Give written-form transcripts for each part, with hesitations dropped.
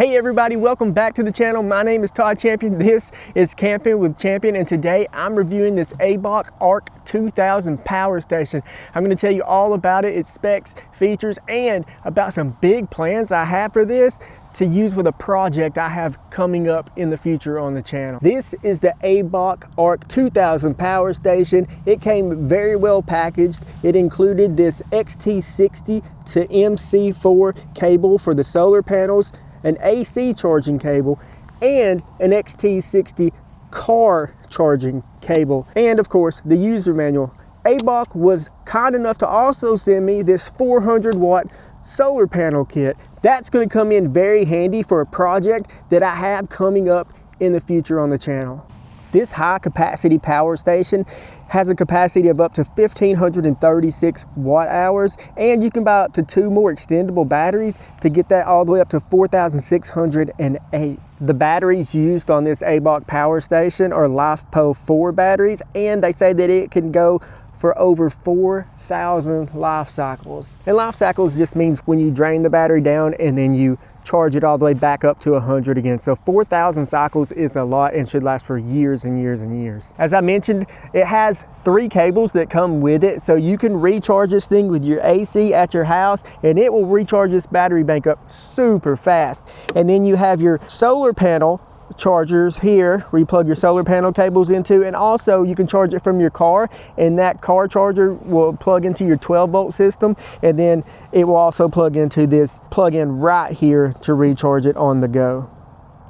Hey everybody, welcome back to the channel. My name is Todd Champion. This is Camping with Champion, and today I'm reviewing this Abok Ark2000 Power Station. I'm going to tell you all about it, its specs, features, and about some big plans I have for this to use with a project I have coming up in the future on the channel. This is the Abok Ark2000 Power Station. It came very well packaged. It included this XT60 to MC4 cable for the solar panels, an AC charging cable, and an XT60 car charging cable, and of course the user manual. Abok was kind enough to also send me this 400 watt solar panel kit. That's going to come in very handy for a project that I have coming up in the future on the channel. This high capacity power station has a capacity of up to 1,536 watt hours, and you can buy up to 2 more extendable batteries to get that all the way up to 4,608. The batteries used on this Abok power station are LiFePO₄ batteries, and they say that it can go for over 4,000 life cycles. And life cycles just means when you drain the battery down and then you charge it all the way back up to 100 again. So 4,000 cycles is a lot and should last for years and years and years. As I mentioned, it has 3 cables that come with it, so you can recharge this thing with your AC at your house and it will recharge this battery bank up super fast. And then you have your solar panel chargers here where you plug your solar panel cables into, and also you can charge it from your car, and that car charger will plug into your 12-volt system, and then it will also plug into this plug-in right here to recharge it on the go.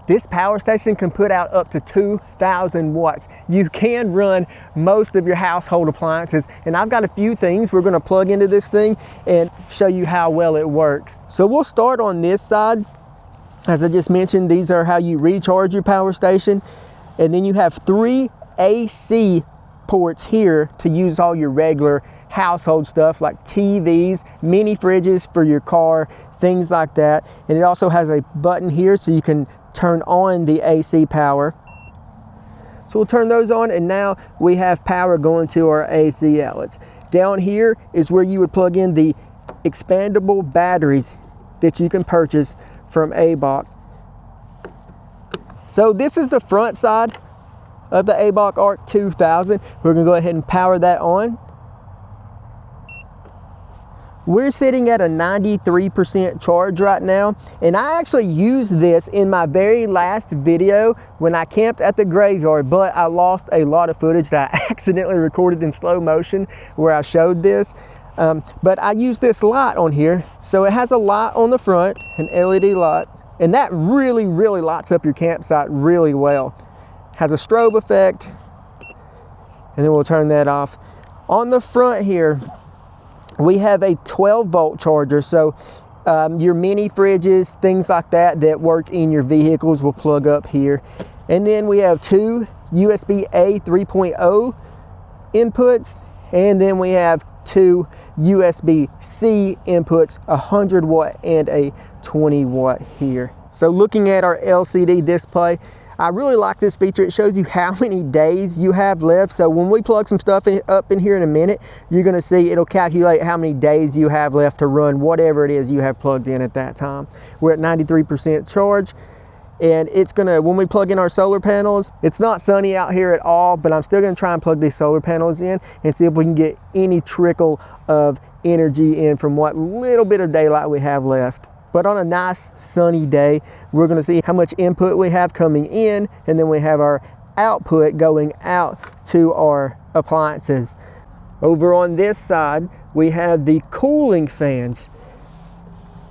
This power station can put out up to 2,000 watts. You can run most of your household appliances, and I've got a few things we're going to plug into this thing and show you how well it works. So we'll start on this side. As I just mentioned, these are how you recharge your power station. And then you have 3 AC ports here to use all your regular household stuff like TVs, mini fridges for your car, things like that. And it also has a button here so you can turn on the AC power. So we'll turn those on, and now we have power going to our AC outlets. Down here is where you would plug in the expandable batteries that you can purchase from Abok. So this is the front side of the Abok Ark2000. We're going to go ahead and power that on. We're sitting at a 93% charge right now, and I actually used this in my very last video when I camped at the graveyard, but I lost a lot of footage that I accidentally recorded in slow motion where I showed this. But I use this light on here. So it has a light on the front, an LED light, and that really lights up your campsite really well. Has a strobe effect, and then we'll turn that off. On the front here, we have a 12-volt charger. So your mini fridges, things like that that work in your vehicles will plug up here. And then we have 2 USB-A 3.0 inputs, and then we have 2 USB-C inputs, a 100 watt and a 20 watt here. So looking at our LCD display, I really like this feature. It shows you how many days you have left. So when we plug some stuff up in here in a minute, you're going to see it'll calculate how many days you have left to run whatever it is you have plugged in at that time. We're at 93% charge. And it's gonna, when we plug in our solar panels, it's not sunny out here at all, but I'm still gonna try and plug these solar panels in and see if we can get any trickle of energy in from what little bit of daylight we have left. But on a nice sunny day, we're gonna see how much input we have coming in, and then we have our output going out to our appliances. Over on this side, we have the cooling fans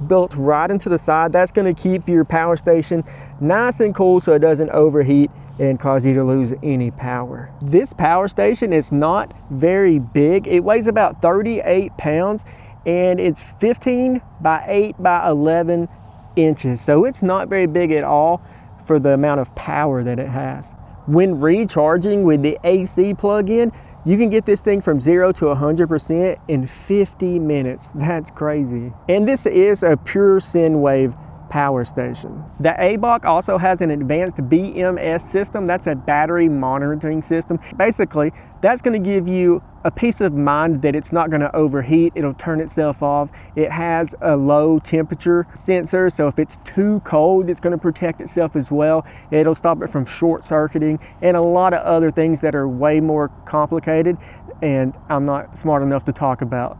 built right into the side. That's going to keep your power station nice and cool so it doesn't overheat and cause you to lose any power. This power station is not very big. It weighs about 38 pounds and it's 15 by 8 by 11 inches. So it's not very big at all for the amount of power that it has. When recharging with the AC plug-in, you can get this thing from 0 to 100% in 50 minutes. That's crazy. And this is a pure sine wave Power Station. The Abok also has an advanced BMS system. That's a battery monitoring system. Basically, that's going to give you a peace of mind that it's not going to overheat. It'll turn itself off. It has a low temperature sensor, so if it's too cold, it's going to protect itself as well. It'll stop it from short circuiting and a lot of other things that are way more complicated and I'm not smart enough to talk about.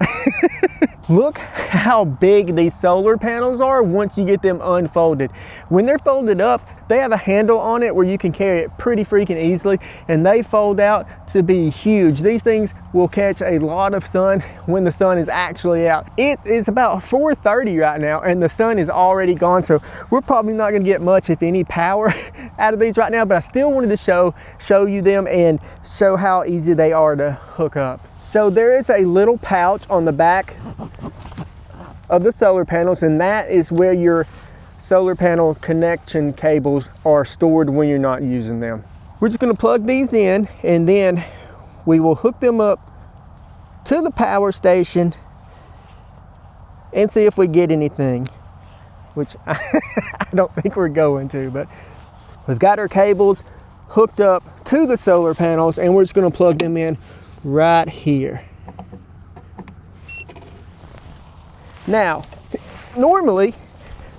Look how big these solar panels are once you get them unfolded. When they're folded up, they have a handle on it where you can carry it pretty freaking easily, and they fold out to be huge. These things will catch a lot of sun when the sun is actually out. It is about 4:30 right now and the sun is already gone, so we're probably not gonna get much, if any, power out of these right now, but I still wanted to show you them and show how easy they are to hook up. So there is a little pouch on the back of the solar panels, and that is where your solar panel connection cables are stored when you're not using them. We're just going to plug these in and then we will hook them up to the power station and see if we get anything, which I don't think we're going to, but we've got our cables hooked up to the solar panels and we're just going to plug them in right here. Now, normally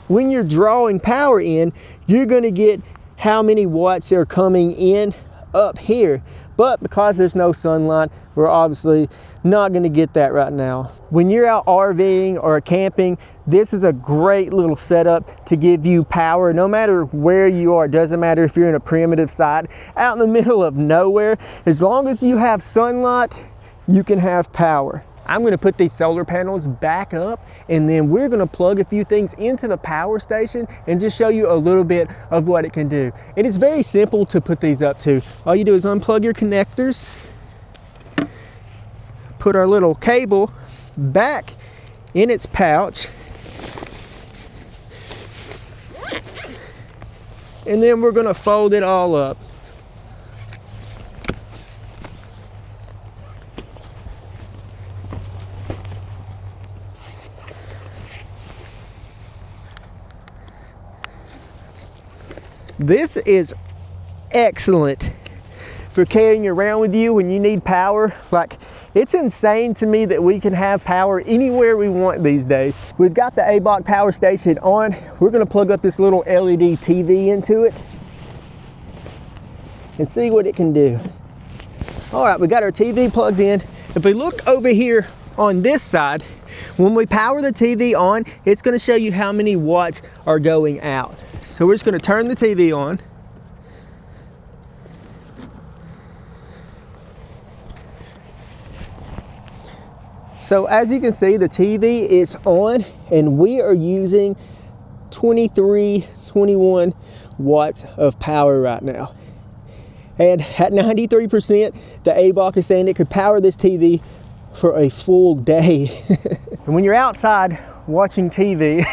when you're drawing power in, you're going to get how many watts are coming in up here, but because there's no sunlight, we're obviously not going to get that right now. When you're out RVing or camping, this is a great little setup to give you power no matter where you are. It doesn't matter if you're in a primitive site out in the middle of nowhere. As long as you have sunlight, you can have power. I'm going to put these solar panels back up and then we're going to plug a few things into the power station and just show you a little bit of what it can do. It is very simple to put these up to. All you do is unplug your connectors, put our little cable back in its pouch, and then we're going to fold it all up. This is excellent for carrying around with you when you need power. Like, it's insane to me that we can have power anywhere we want these days. We've got the Abok Power Station on. We're gonna plug up this little LED TV into it and see what it can do. All right, we got our TV plugged in. If we look over here on this side, when we power the TV on, it's gonna show you how many watts are going out. So we're just going to turn the TV on. So as you can see, the TV is on and we are using 21 watts of power right now. And at 93%, the Abok is saying it could power this TV for a full day. And when you're outside watching TV,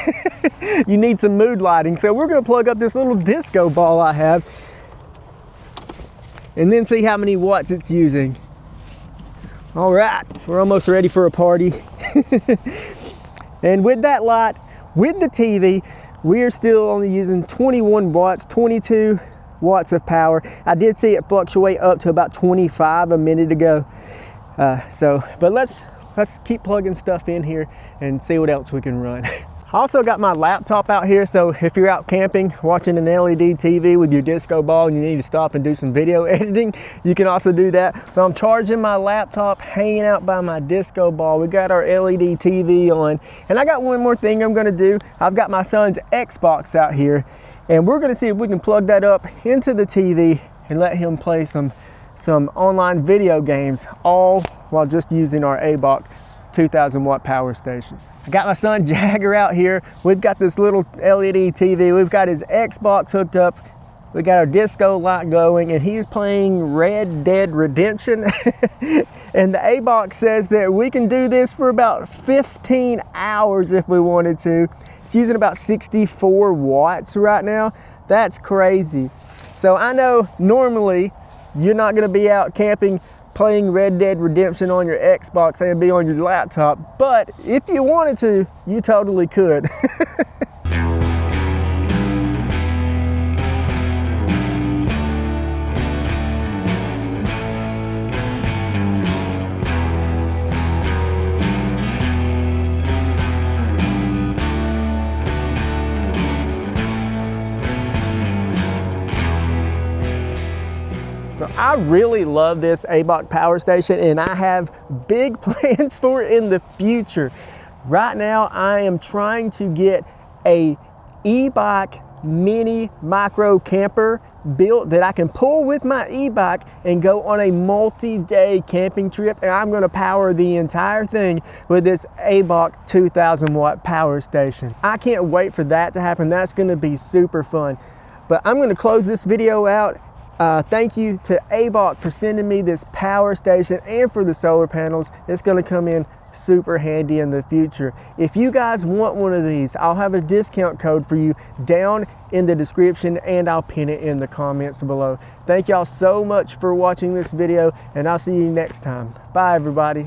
you need some mood lighting. So we're going to plug up this little disco ball I have and then see how many watts it's using. All right, we're almost ready for a party. And with that light, with the TV, we are still only using 21 watts, 22 watts of power. I did see it fluctuate up to about 25 a minute ago. But let's keep plugging stuff in here and see what else we can run. I also got my laptop out here, so if you're out camping watching an LED TV with your disco ball and you need to stop and do some video editing, you can also do that. So I'm charging my laptop, hanging out by my disco ball. We got our LED TV on, and I got one more thing I'm gonna do. I've got my son's Xbox out here, and we're gonna see if we can plug that up into the TV and let him play some online video games, all while just using our Abok 2000 watt power station. I got my son Jagger out here. We've got this little LED TV. We've got his Xbox hooked up. We got our disco light going, and he's playing Red Dead Redemption. And the Abok says that we can do this for about 15 hours if we wanted to. It's using about 64 watts right now. That's crazy. So I know normally you're not gonna be out camping playing Red Dead Redemption on your Xbox and be on your laptop, but if you wanted to, you totally could. So I really love this Abok power station, and I have big plans for it in the future. Right now, I am trying to get a e-bike mini micro camper built that I can pull with my e-bike and go on a multi-day camping trip, and I'm going to power the entire thing with this Abok 2000 watt power station. I can't wait for that to happen. That's going to be super fun. But I'm going to close this video out. Thank you to Abok for sending me this power station and for the solar panels. It's going to come in super handy in the future. If you guys want one of these, I'll have a discount code for you down in the description, and I'll pin it in the comments below. Thank y'all so much for watching this video, and I'll see you next time. Bye everybody.